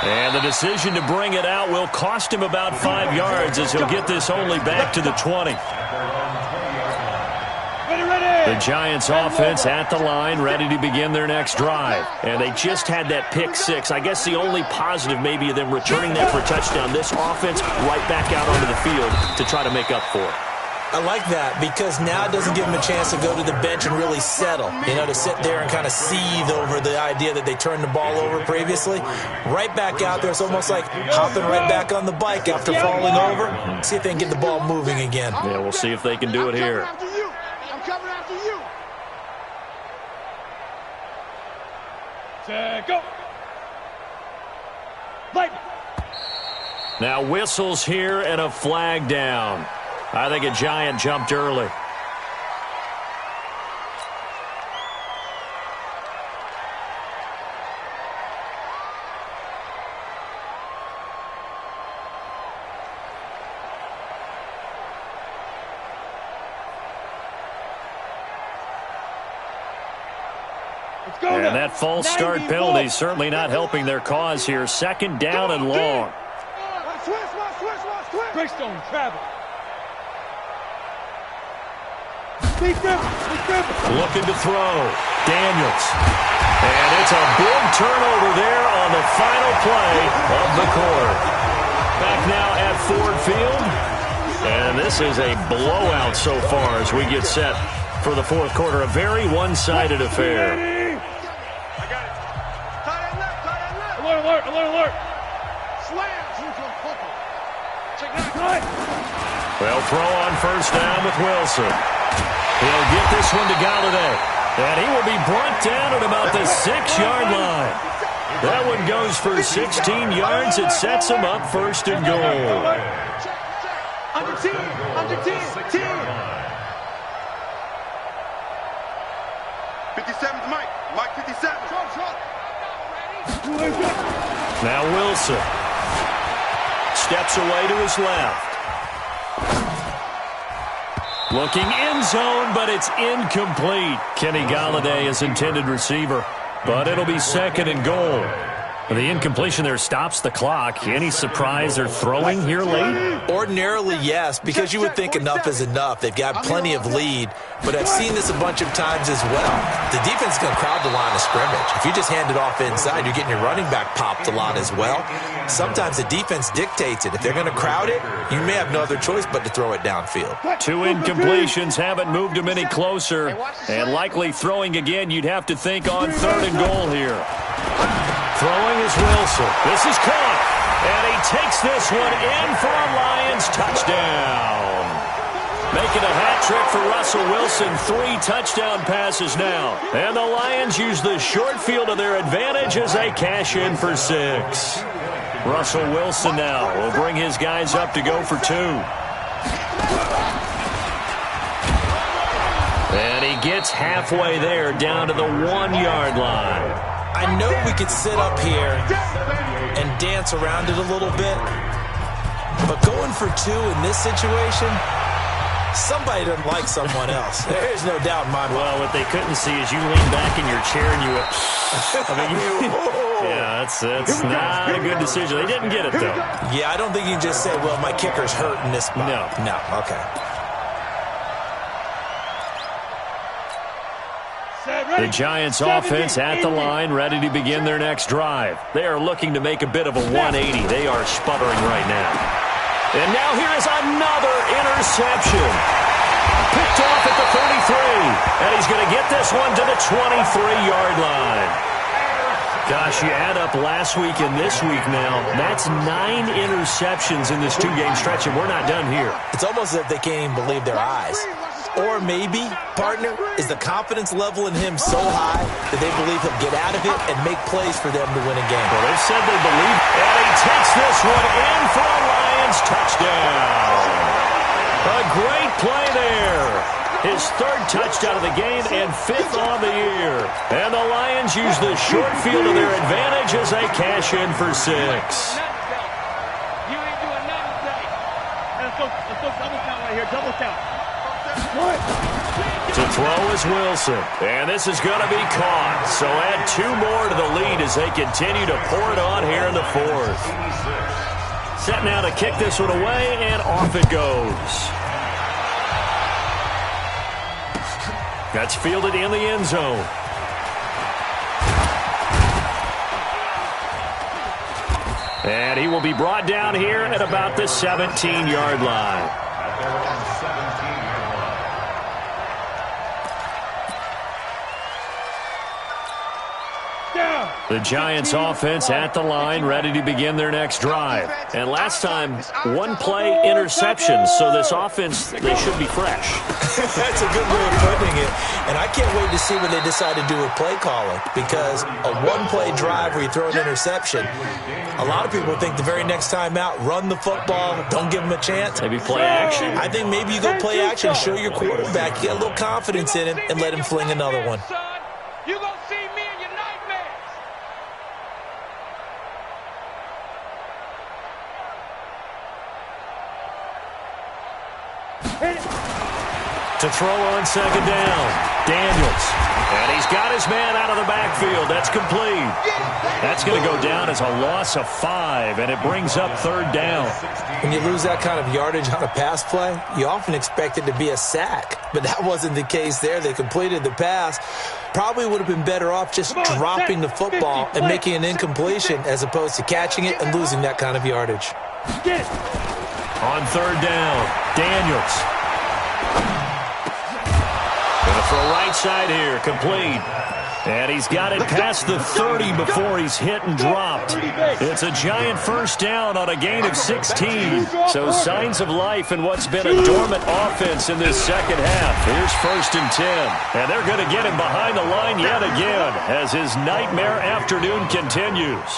And the decision to bring it out will cost him about 5 yards as he'll get this only back to the 20. The Giants offense at the line, ready to begin their next drive. And they just had that pick 6. I guess the only positive maybe of them returning that for a touchdown. This offense right back out onto the field to try to make up for it. I like that because now it doesn't give them a chance to go to the bench and really settle. You know, to sit there and kind of seethe over the idea that they turned the ball over previously. Right back out there. It's almost like hopping right back on the bike after falling over. See if they can get the ball moving again. Yeah, we'll see if they can do it here. I'm coming after you. Set, go. Light. Now whistles here and a flag down. I think a Giant jumped early. And that false start penalty certainly not helping their cause here. 2nd down and long. Greystone, travel. Looking to throw. Daniels. And it's a big turnover there on the final play of the quarter. Back now at Ford Field. And this is a blowout so far as we get set for the 4th quarter. A very one-sided affair. I got it. Tie that left. Alert. Slams into a couple. Check that. They'll throw on first down with Wilson. He'll get this one to Galladay. And he will be brought down at about the 6-yard line. That one goes for 16 yards. It sets him up first and goal. Under 10, under 10, 10. 57's Mike. Mike 57. Now Wilson steps away to his left. Looking end zone, but it's incomplete. Kenny Galladay is intended receiver, but it'll be second and goal. The incompletion there stops the clock. Any surprise they're throwing here late? Ordinarily, yes, because you would think enough is enough. They've got plenty of lead, but I've seen this a bunch of times as well. The defense is going to crowd the line of scrimmage. If you just hand it off inside, you're getting your running back popped a lot as well. Sometimes the defense dictates it. If they're going to crowd it, you may have no other choice but to throw it downfield. 2 incompletions haven't moved him any closer, and likely throwing again, you'd have to think on third and goal here. Throwing is Wilson. This is caught. And he takes this one in for a Lions touchdown. Making a hat trick for Russell Wilson. 3 touchdown passes now. And the Lions use the short field to their advantage as they cash in for 6. Russell Wilson now will bring his guys up to go for 2. And he gets halfway there down to the 1-yard line. I know we could sit up here and dance around it a little bit, but going for 2 in this situation, somebody doesn't like someone else. There's no doubt in my mind. Well, what they couldn't see is you lean back in your chair and you went, yeah, that's not a good decision. They didn't get it, though. Yeah, I don't think you can just say, well, my kicker's hurt in this spot. No, okay. The Giants offense at the line, ready to begin their next drive. They are looking to make a bit of a 180. They are sputtering right now. And now here is another interception. Picked off at the 33. And he's going to get this one to the 23-yard line. Gosh, you add up last week and this week now, that's 9 interceptions in this 2-game stretch, and we're not done here. It's almost as if they can't even believe their eyes. Or maybe, partner, is the confidence level in him so high that they believe he'll get out of it and make plays for them to win a game. Well, they said they believe, and he takes this one in for a Lions touchdown. A great play there. His 3rd touchdown of the game and 5th on the year. And the Lions use the short field to their advantage as they cash in for 6. You ain't doing nothing today. Let's go double count right here, double count. To throw is Wilson. And this is going to be caught. So add 2 more to the lead as they continue to pour it on here in the 4th. Set now to kick this one away, and off it goes. That's fielded in the end zone. And he will be brought down here at about the 17-yard line. The Giants offense at the line, ready to begin their next drive. And last time, 1-play interception, so this offense, they should be fresh. That's a good way of putting it. And I can't wait to see what they decide to do with play calling, because a 1-play drive where you throw an interception, a lot of people think the very next time out, run the football, don't give them a chance. Maybe play action. I think maybe you go play action, show your quarterback, get a little confidence in him, and let him fling another one. You gonna see me in your nightmares. To throw on 2nd down, Daniels. And he's got his man out of the backfield. That's complete. That's going to go down as a loss of 5, and it brings up 3rd down. When you lose that kind of yardage on a pass play, you often expect it to be a sack. But that wasn't the case there. They completed the pass. Probably would have been better off just dropping the football and making an incompletion as opposed to catching it and losing that kind of yardage. On 3rd down, Daniels. Going to throw right side here, complete. And he's got it past the 30 before he's hit and dropped. It's a giant first down on a gain of 16. So signs of life in what's been a dormant offense in this second half. Here's 1st and 10. And they're going to get him behind the line yet again as his nightmare afternoon continues.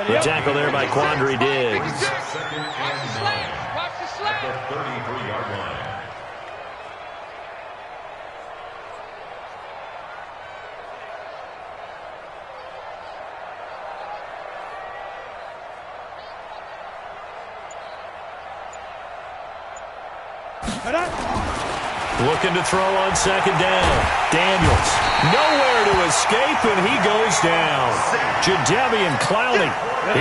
The tackle there by Quandre Diggs. Watch the slide. At the 33-yard line. Looking to throw on 2nd down. Daniels, nowhere to escape, and he goes down. Jadeveon Clowney,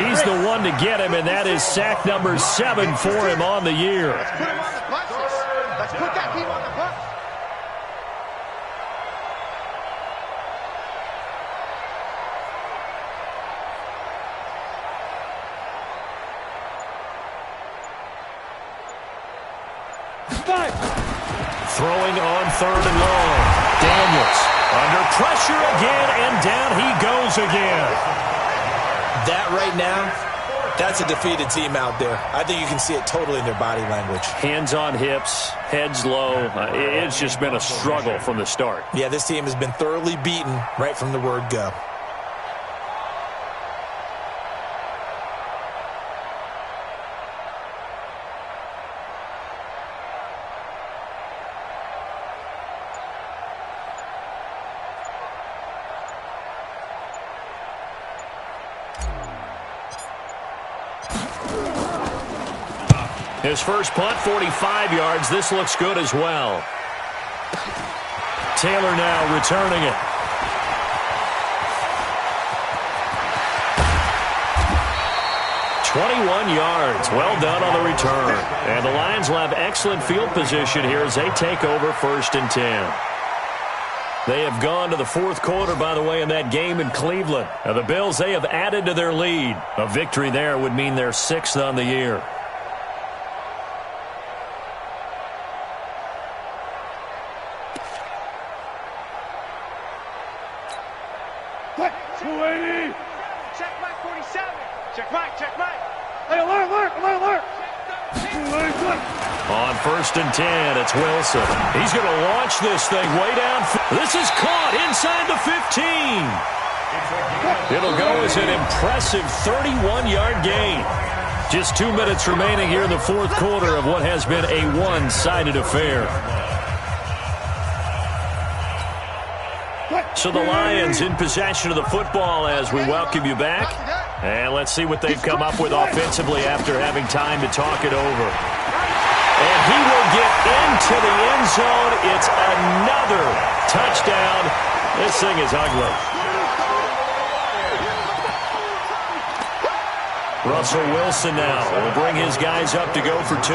he's the one to get him, and that is sack number 7 for him on the year. Let's put him on the punch list. Let's put that team on the punch. Throwing on 3rd and long. Daniels under pressure again, and down he goes again. That right now, that's a defeated team out there. I think you can see it totally in their body language. Hands on hips, heads low. It's just been a struggle from the start. Yeah, this team has been thoroughly beaten right from the word go. His first punt, 45 yards. This looks good as well. Taylor now returning it. "21 yards. Well done on the return. And the Lions will have excellent field position here as they take over 1st and 10. They have gone to the 4th quarter, by the way, in that game in Cleveland. Now the Bills, they have added to their lead. A victory there would mean they're 6th on the year. Check Mike 47. Check Mike. Hey, alert. On 1st and 10, it's Wilson. He's going to launch this thing way down. This is caught inside the 15. It'll go as an impressive 31-yard gain. Just 2 minutes remaining here in the 4th quarter of what has been a one-sided affair. So the Lions in possession of the football as we welcome you back. And let's see what they've come up with offensively after having time to talk it over. And he will get into the end zone. It's another touchdown. This thing is ugly. Russell Wilson now will bring his guys up to go for 2.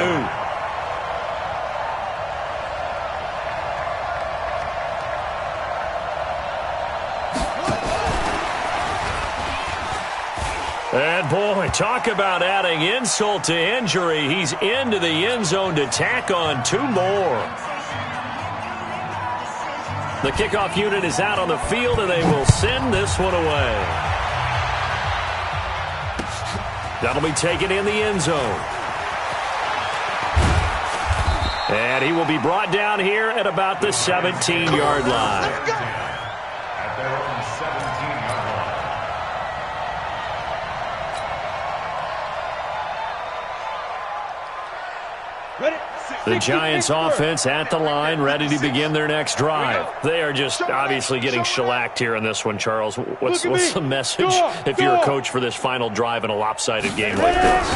And boy, talk about adding insult to injury. He's into the end zone to tack on 2 more. The kickoff unit is out on the field, and they will send this one away. That'll be taken in the end zone. And he will be brought down here at about the 17-yard line. At their own 17-yard line. The Giants offense at the line, ready to begin their next drive. They are just obviously getting shellacked here in this one, Charles. What's the message if you're a coach for this final drive in a lopsided game like this?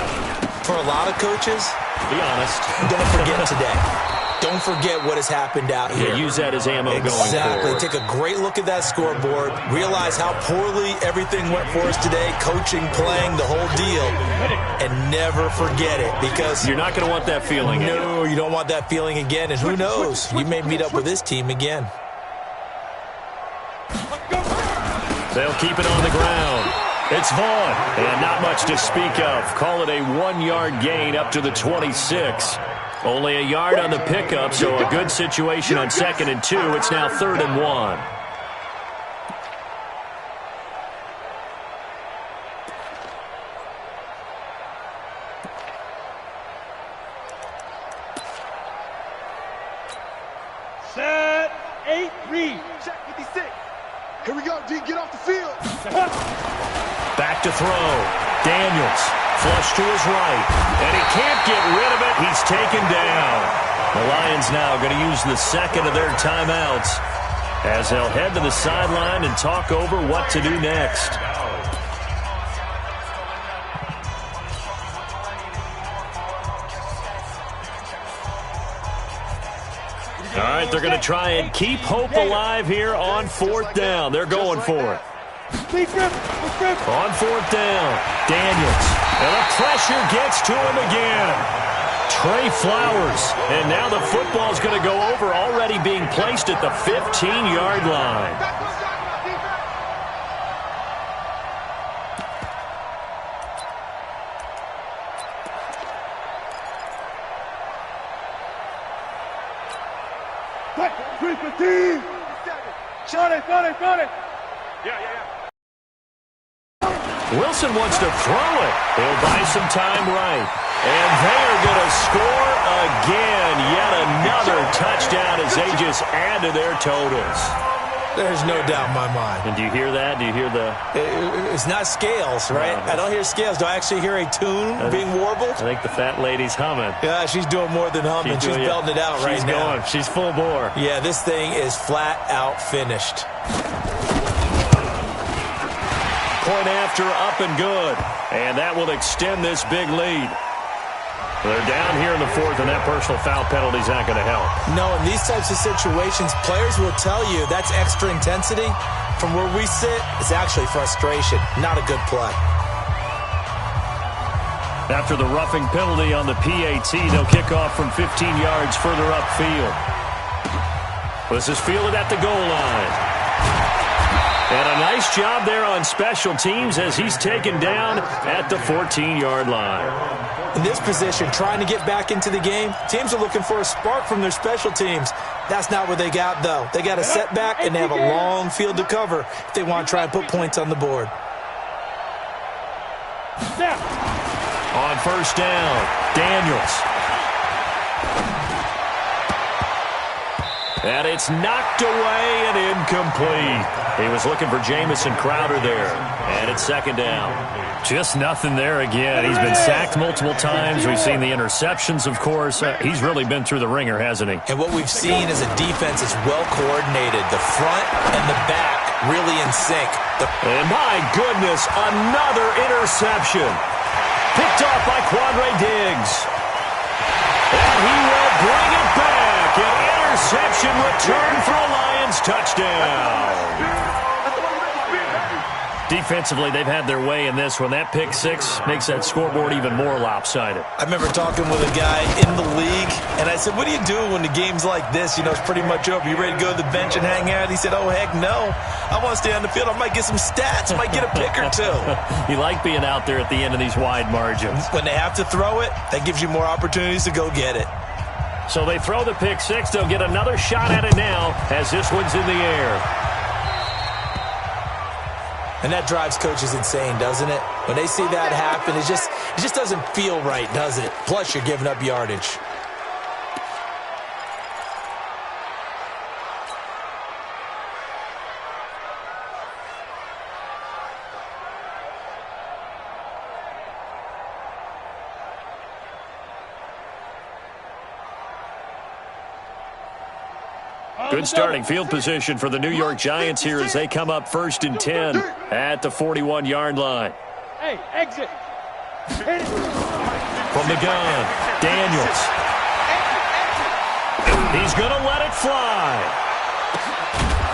For a lot of coaches, Be honest. don't forget today. Don't forget what has happened out here. Yeah, use that as ammo going Exactly. forward. Take a great look at that scoreboard. Realize how poorly everything went for us today. Coaching, playing, the whole deal. And never forget it because You're not going to want that feeling. no, you don't want that feeling again. And who knows? You may meet up with this team again. They'll keep it on the ground. It's Vaughn. And not much to speak of. Call it a 1-yard gain up to the 26. Only a yard on the pickup, so a good situation on 2nd and 2. It's now 3rd and 1. 8, read. Check 56. Here we go, D. Get off the field. Back to throw. Daniels. Flush to his right. And he can't get rid of it. He's taken down. The Lions now going to use the second of their timeouts as they'll head to the sideline and talk over what to do next. All right, they're going to try and keep hope alive here on fourth down. They're going for it. On fourth down, Daniels. And the pressure gets to him again. Trey Flowers. And now the football's going to go over, already being placed at the 15-yard line. Wilson wants to throw it. He'll buy some time right. And they are going to score again. Yet another touchdown as they just add to their totals. There's no doubt in my mind. And do you hear that? Do you hear the... It's not scales, right? No, I don't hear scales. Do I actually hear a tune being warbled? I think the fat lady's humming. Yeah, she's doing more than humming. She's belting it out right now. She's going. She's full bore. Yeah, this thing is flat out finished. Point after, up and good. And that will extend this big lead. They're down here in the fourth, and that personal foul penalty is not going to help. No, in these types of situations, players will tell you that's extra intensity. From where we sit, it's actually frustration. Not a good play. After the roughing penalty on the PAT, they'll kick off from 15 yards further upfield. This is fielded at the goal line. And a nice job there on special teams as he's taken down at the 14-yard line. In this position, trying to get back into the game, teams are looking for a spark from their special teams. That's not what they got, though. They got a setback, and they have a long field to cover if they want to try and put points on the board. On first down, Daniels. And it's knocked away and incomplete. He was looking for Jamison Crowder there. And it's second down. Just nothing there again. He's been sacked multiple times. We've seen the interceptions, of course. He's really been through the ringer, hasn't he? And what we've seen is a defense that's well coordinated. The front and the back really in sync. And my goodness, another interception. Picked off by Quandre Diggs. And he will bring it back. An interception return for a Lions touchdown. Defensively, they've had their way in this one. That pick six makes that scoreboard even more lopsided. I remember talking with a guy in the league, and I said, what do you do when the game's like this? You know, it's pretty much over. You ready to go to the bench and hang out? He said, oh, heck no. I want to stay on the field. I might get some stats. I might get a pick or two. You like being out there at the end of these wide margins. When they have to throw it, that gives you more opportunities to go get it. So they throw the pick six. They'll get another shot at it now as this one's in the air. And that drives coaches insane, doesn't it? When they see that happen, it just doesn't feel right, does it? Plus, you're giving up yardage. Good starting field position for the New York Giants here as they come up first and 10 at the 41-yard line. Hey, exit. From the gun, Daniels. He's going to let it fly.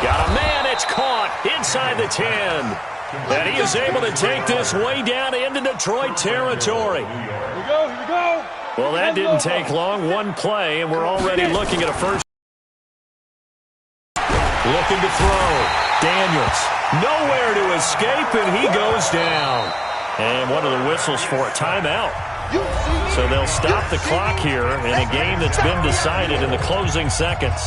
Got a man, it's caught inside the 10. And he is able to take this way down into Detroit territory. Here we go. Well, that didn't take long. One play, and we're already looking at a first. Looking to throw. Daniels. Nowhere to escape, and he goes down. And one of the whistles for a timeout. So they'll stop the clock here in a game that's been decided in the closing seconds.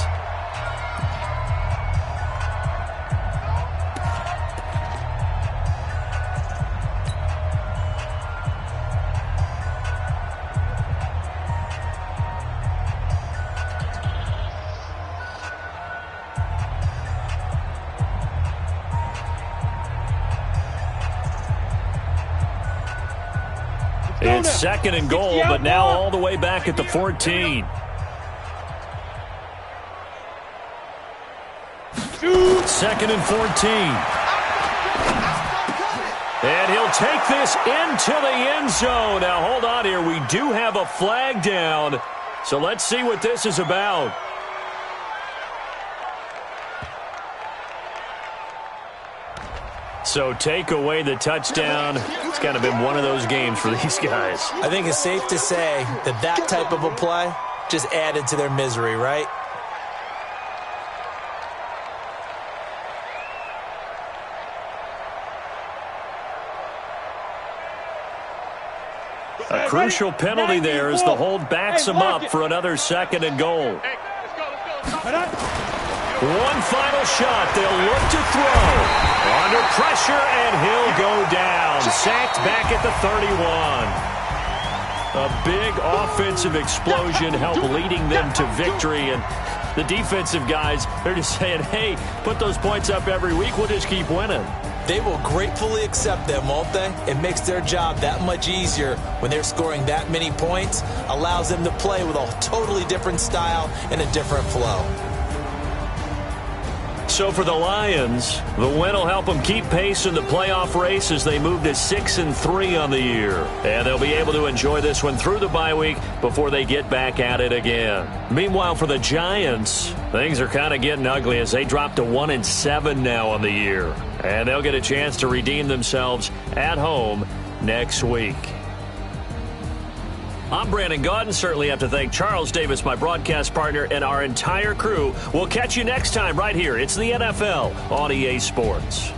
It's second and goal, but now all the way back at the 14. Second and 14. And he'll take this into the end zone. Now, hold on here. We do have a flag down. So let's see what this is about. So take away the touchdown. It's kind of been one of those games for these guys. I think it's safe to say that that type of a play just added to their misery, right? A crucial penalty there as the hold backs him up for another second and goal. One final shot. They'll look to throw. Under pressure, and he'll go down. Sacked back at the 31. A big offensive explosion helped leading them to victory. And the defensive guys, they're just saying, hey, put those points up every week. We'll just keep winning. They will gratefully accept them, won't they? It makes their job that much easier when they're scoring that many points. Allows them to play with a totally different style and a different flow. So for the Lions, the win will help them keep pace in the playoff race as they move to 6-3 on the year. And they'll be able to enjoy this one through the bye week before they get back at it again. Meanwhile, for the Giants, things are kind of getting ugly as they drop to 1-7 now on the year. And they'll get a chance to redeem themselves at home next week. I'm Brandon Gaudin. Certainly have to thank Charles Davis, my broadcast partner, and our entire crew. We'll catch you next time right here. It's the NFL on EA Sports.